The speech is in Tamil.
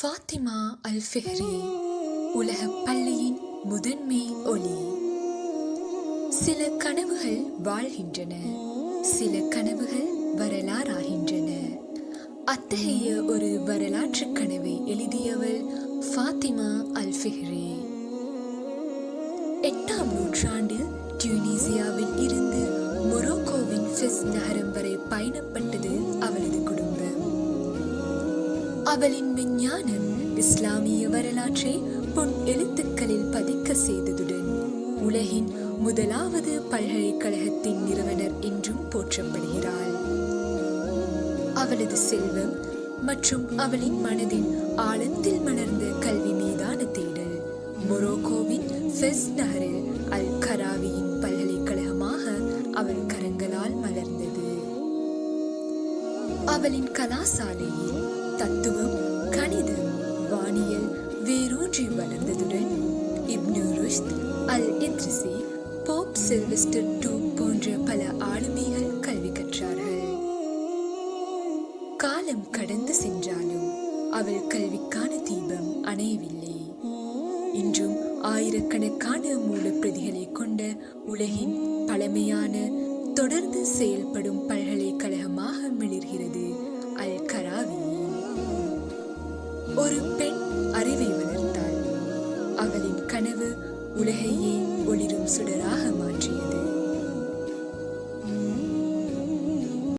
ஃபாத்திமா அல்-ஃபிஹ்ரி உலகப் பள்ளியின் முதன்மை ஒளி. சில கனவுகள் வாழ்கின்றன, சில கனவுகள் வரலாறாகின்றன. அத்தகைய ஒரு வரலாற்று கனவை எழுதியவள் ஃபாத்திமா அல்-ஃபிஹ்ரி. 8ஆம் நூற்றாண்டில் டியூனிசியாவில் இருந்து மொரோக்கோவின் ஃபெஸ் நகரம் வரை பயணப்பட்டது அவளது குடும்பம். அவளின் விஞ்ஞானம் இஸ்லாமிய வரலாற்றை பொன் எழுத்துக்களில் பதிக்க செய்ததுடன் உலகின் முதலாவது பல்கலைக்கழகத்தின் நிறுவனர் என்றும் போற்றப்படுகிறாள். அவளது செல்வம் மற்றும் அவளின் மனதின் ஆழத்தில் மலர்ந்த கல்வி மீதான தேடல் மொரோக்கோவின் ஃபெஸ் நகரில் அல் கராவியின் பல்கலைக்கழகமாக அவள் கரங்களால் மலர்ந்தது. அவளின் கலாசாலையில் தத்துவம், கணிதம், வானியல் வேரூன்றி வளர்ந்ததுடன் இப்னு ருஷ்த், அல்-இத்ரிசி, போப் சில்வெஸ்டர் II போன்ற பல ஆளுமைகள் கல்வி கற்றார்கள். காலம் கடந்து சென்றாலும் அவள் கல்விக்கான தீபம் அணையவில்லை. இன்றும் ஆயிரக்கணக்கான மூலப்பிரதிகளை கொண்ட உலகின் பழமையான தொடர்ந்து செயல்படும் பல்கலைக்கழகமாக மிளிர்கிறது அல் கராவி. ஒரு பெண் அறிவை வளர்த்தாள். அவளின் கனவு உலகையே ஒளிரும் சுடராக மாற்றியது.